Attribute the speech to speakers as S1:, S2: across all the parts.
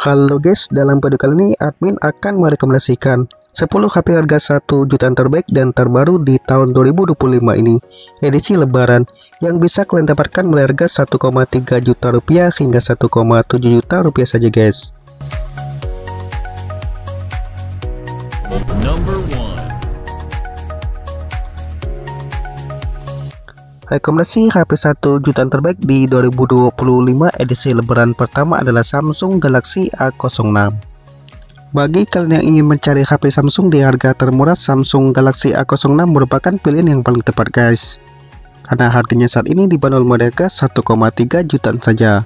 S1: Halo guys, dalam video kali ini admin akan merekomendasikan 10 HP harga 1 jutaan terbaik dan terbaru di tahun 2025 ini, edisi lebaran, yang bisa kalian dapatkan mulai harga 1,3 juta rupiah hingga 1,7 juta rupiah saja guys. Rekomendasi HP 1 jutaan terbaik di 2025 edisi lebaran pertama adalah Samsung Galaxy A06. Bagi kalian yang ingin mencari HP Samsung di harga termurah, Samsung Galaxy A06 merupakan pilihan yang paling tepat guys, karena harganya saat ini dibanderol mulai harga 1,3 jutaan saja.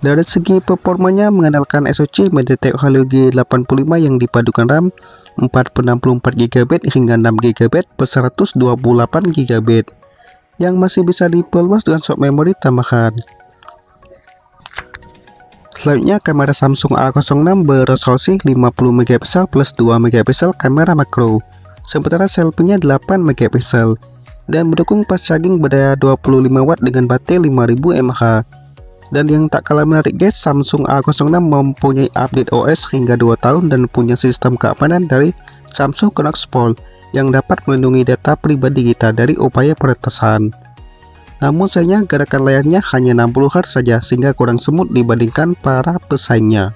S1: Dari segi performanya mengandalkan SoC MediaTek Helio G85 yang dipadukan RAM 464GB hingga 6GB per 128GB yang masih bisa diperluas dengan slot memori tambahan. Selanjutnya, kamera Samsung A06 beresolusi 50MP plus 2MP kamera makro, sementara selfie-nya 8MP dan mendukung fast charging berdaya 25W dengan baterai 5000 mAh. Dan yang tak kalah menarik guys, Samsung A06 mempunyai update OS hingga 2 tahun dan punya sistem keamanan dari Samsung Knox Vault yang dapat melindungi data pribadi kita dari upaya peretasan. Namun sayangnya gerakan layarnya hanya 60Hz saja, sehingga kurang smooth dibandingkan para pesaingnya.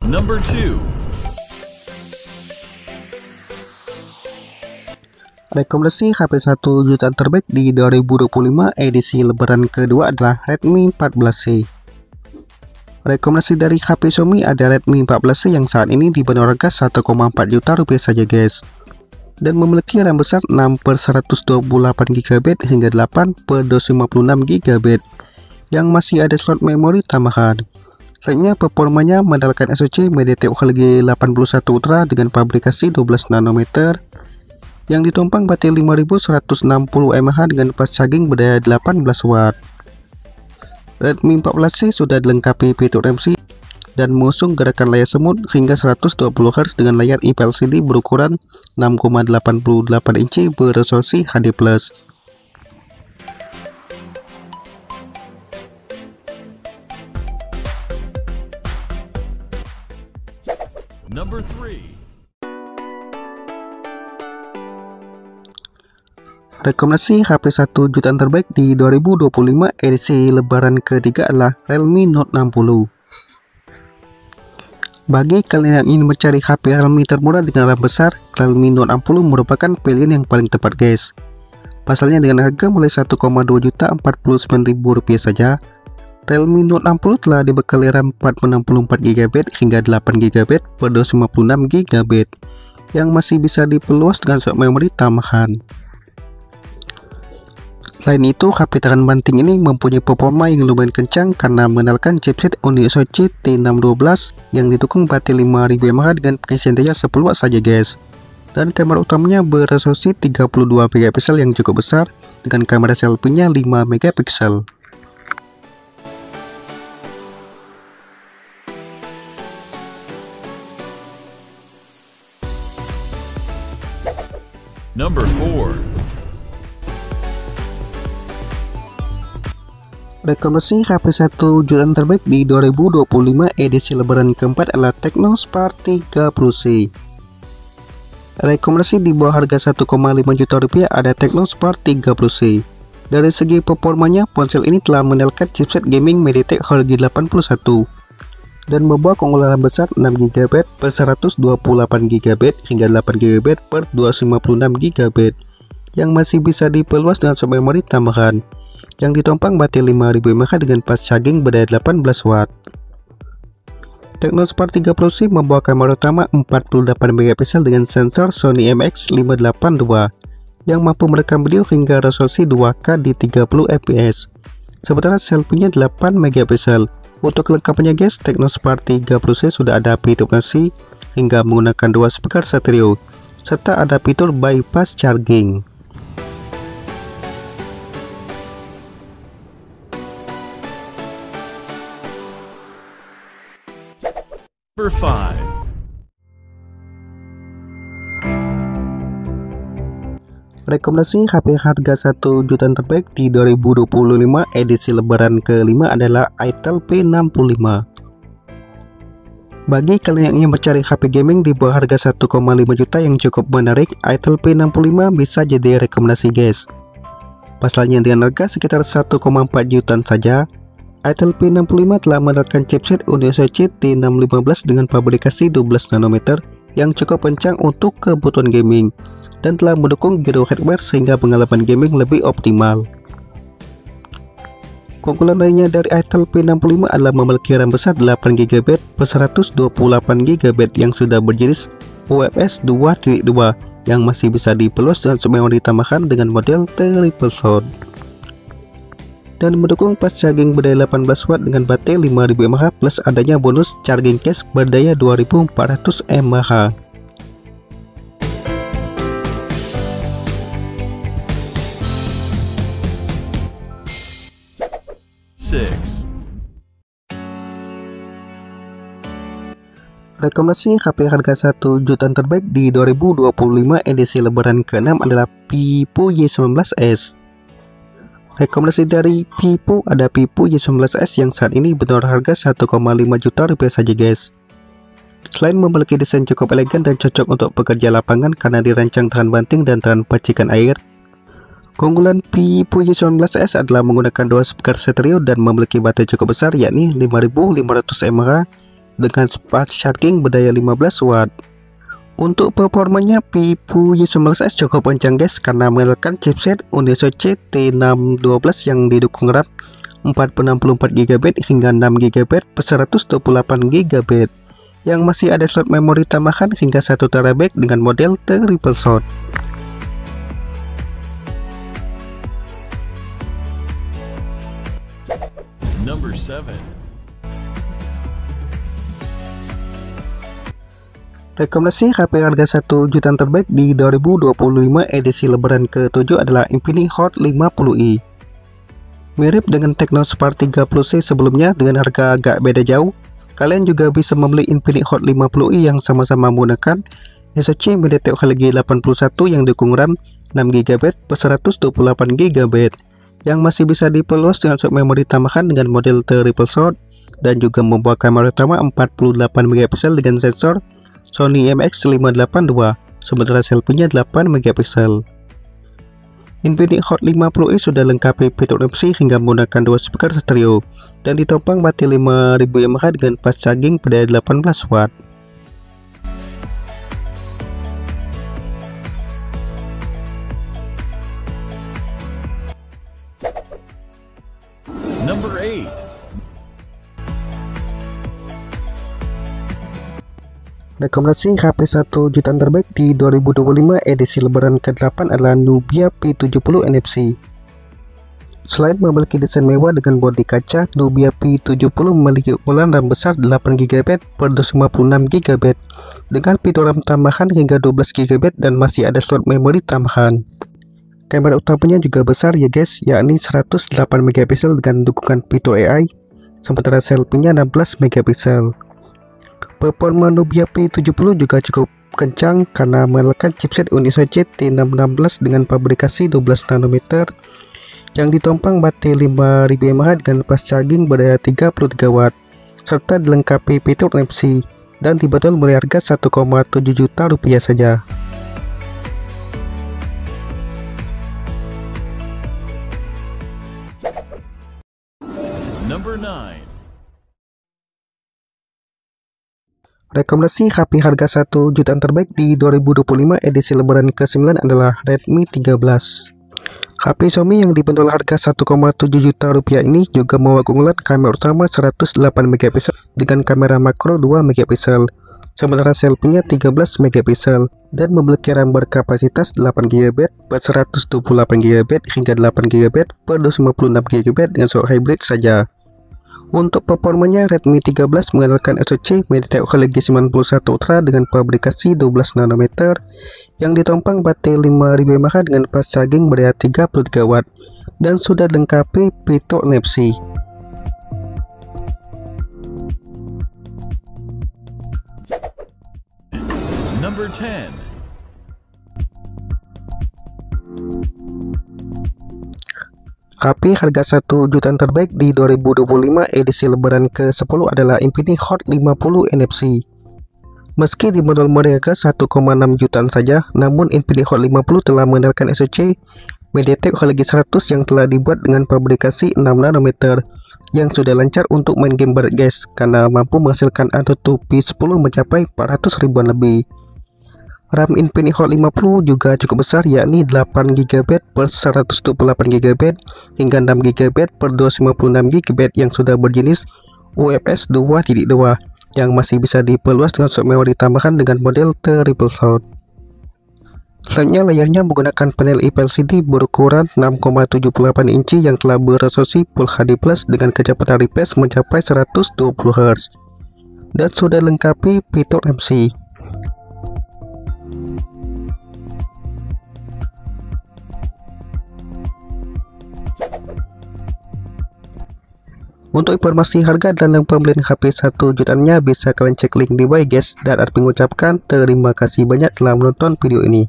S2: Number 2.
S1: Rekomendasi HP 1 jutaan terbaik di 2025 edisi lebaran kedua adalah Redmi 14C. Rekomendasi dari HP Xiaomi ada Redmi 14C yang saat ini dibanderol harga 1,4 juta rupiah saja guys, dan memiliki RAM besar 6/128GB hingga 8/256GB yang masih ada slot memori tambahan. Selanjutnya, performanya mengandalkan SoC MediaTek Helio G81 Ultra dengan fabrikasi 12 nanometer yang ditumpang baterai 5160 mAh dengan fast charging berdaya 18W. Redmi 14C sudah dilengkapi fitur MC dan mengusung gerakan layar semut hingga 120Hz dengan layar IPS LCD berukuran 6,88 inci beresolusi HD+.
S2: Number 3.
S1: Rekomendasi HP 1 jutaan terbaik di 2025 edisi lebaran ketiga adalah Realme Note 60. Bagi kalian yang ingin mencari HP Realme termurah dengan RAM besar, Realme Note 60 merupakan pilihan yang paling tepat guys. Pasalnya dengan harga mulai 1,2 juta 49.000 rupiah saja, Realme Note 60 telah dibekali RAM 464GB hingga 8GB per 256GB yang masih bisa diperluas dengan slot memori tambahan. Selain itu, HP tangan banting ini mempunyai performa yang lumayan kencang karena mengandalkan chipset Uni SoC T612 yang didukung baterai 5000 mAh dengan pengisian daya 10W saja guys. Dan kamera utamanya beresolusi 32MP yang cukup besar dengan kamera selfie-nya 5MP.
S2: Number 4.
S1: Rekomendasi HP 1 jutaan terbaik di 2025 edisi lebaran keempat adalah Tecno Spark 30C. Rekomendasi di bawah harga 1,5 juta rupiah ada Tecno Spark 30C. Dari segi performanya, ponsel ini telah mengandalkan chipset gaming MediaTek Helio G81 dan membawa keunggulan besar 6GB per 128GB hingga 8GB per 256GB yang masih bisa diperluas dengan slot memori tambahan yang ditumpang baterai 5000 mAh dengan fast charging berdaya 18W. Tecno Spark 30C membawa kamera utama 48MP dengan sensor Sony IMX582 yang mampu merekam video hingga resolusi 2K di 30fps, sementara selfie-nya 8MP. Untuk kelengkapannya guys, Tecno Spark 30C sudah ada fitur MC hingga menggunakan 2 speaker stereo serta ada fitur bypass charging.
S2: Number 5.
S1: Rekomendasi HP harga 1 jutaan terbaik di 2025 edisi lebaran ke-5 adalah Itel P65. Bagi kalian yang ingin mencari HP gaming di bawah harga 1,5 juta yang cukup menarik, Itel P65 bisa jadi rekomendasi guys. Pasalnya dengan harga sekitar 1,4 jutaan saja, Itel P65 telah mendapatkan chipset UniSoC T615 dengan pabrikasi 12 nanometer yang cukup kencang untuk kebutuhan gaming dan telah mendukung gyro hardware sehingga pengalaman gaming lebih optimal. Keunggulan lainnya dari Itel P65 adalah memiliki RAM besar 8GB per 128GB yang sudah berjenis UFS 2.2 yang masih bisa diperluas dengan memori tambahan dengan model triple slot, dan mendukung fast charging berdaya 18 watt dengan baterai 5000 mAh plus adanya bonus charging case berdaya 2400 mAh.
S2: 6.
S1: Rekomendasi HP harga 1 jutaan terbaik di 2025 edisi lebaran ke-6 adalah Vivo Y19s. Rekomendasi dari Vivo ada Vivo Y19s yang saat ini berharga harga 1,5 juta rupiah saja guys. Selain memiliki desain cukup elegan dan cocok untuk pekerja lapangan karena dirancang tahan banting dan tahan percikan air, keunggulan Vivo Y19s adalah menggunakan 2 speaker stereo dan memiliki baterai cukup besar yakni 5500 mAh dengan fast charging berdaya 15 watt. Untuk performanya Vivo Y19s cukup kencang guys karena menggunakan chipset UniSoC T612 yang didukung RAM 464GB hingga 6GB per 128GB yang masih ada slot memori tambahan hingga 1TB dengan model triple slot.
S2: Number 7.
S1: Rekomendasi HP harga 1 jutaan terbaik di 2025 edisi lebaran ke-7 adalah Infinix Hot 50i. Mirip dengan Technospark 30C sebelumnya dengan harga agak beda jauh, kalian juga bisa membeli Infinix Hot 50i yang sama-sama menggunakan SoC MediaTek Helio G81 yang dukung RAM 6GB per 128GB yang masih bisa diperluas dengan slot memori tambahan dengan model triple slot dan juga membawa kamera utama 48MP dengan sensor Sony IMX582 sementara selfie-nya 8MP. Infinix Hot 50i sudah lengkapi fitur NFC hingga menggunakan 2 speaker stereo dan ditopang baterai 5000 mAh dengan fast charging berdaya 18 watt.
S2: Number 8.
S1: Rekomendasi HP 1 jutaan terbaik di 2025 edisi lebaran ke-8 adalah Nubia P70 NFC. Selain memiliki desain mewah dengan bodi kaca, Nubia P70 memiliki ukuran RAM besar 8GB per 256GB dengan fitur RAM tambahan hingga 12GB dan masih ada slot memori tambahan. Kamera utamanya juga besar ya guys, yakni 108MP dengan dukungan fitur AI, sementara selfie-nya 16MP. Performa Nubia P70 juga cukup kencang karena menggunakan chipset UniSoC T616 dengan pabrikasi 12 nanometer yang ditompang baterai 5000 mAh dengan fast charging berdaya 33 watt serta dilengkapi fitur NFC dan dibanderol mulai harga 1,7 juta rupiah saja.
S2: Number 9.
S1: Rekomendasi HP harga 1 jutaan terbaik di 2025 edisi lebaran ke-9 adalah Redmi 13. HP Xiaomi yang dibanderol harga 1,7 juta rupiah ini juga membawa keunggulan kamera utama 108MP dengan kamera makro 2MP, sementara selfie-nya 13MP dan memiliki RAM berkapasitas 8GB per 128GB hingga 8GB per 256GB dengan slot hybrid saja. Untuk performanya, Redmi 13 mengandalkan SoC MediaTek Helio G91 Ultra dengan pabrikasi 12 nanometer yang ditompang baterai 5000 mAh dengan fast charging berdaya 33 watt dan sudah dilengkapi fitur NFC.
S2: Number 10.
S1: HP harga 1 jutaan terbaik di 2025 edisi lebaran ke-10 adalah Infinix Hot 50 NFC. Meski dibanderol harga 1,6 jutaan saja, namun Infinix Hot 50 telah mengandalkan SoC MediaTek Helio G100 yang telah dibuat dengan fabrikasi 6 nanometer yang sudah lancar untuk main game berat guys, karena mampu menghasilkan AnTuTu P10 mencapai 400 ribuan lebih. RAM Infinix Hot 50 juga cukup besar, yakni 8GB per 128GB hingga 6GB per 256GB yang sudah berjenis UFS 2.2 yang masih bisa diperluas dengan slot memori tambahan dengan model triple slot. Selanjutnya layarnya menggunakan panel IPS LCD berukuran 6,78 inci yang telah beresolusi Full HD Plus dengan kecepatan refresh mencapai 120Hz dan sudah lengkapi fitur MC. Untuk informasi harga dan pembelian HP 1 jutaannya bisa kalian cek link di bawah guys, dan Arvin mengucapkan terima kasih banyak telah menonton video ini.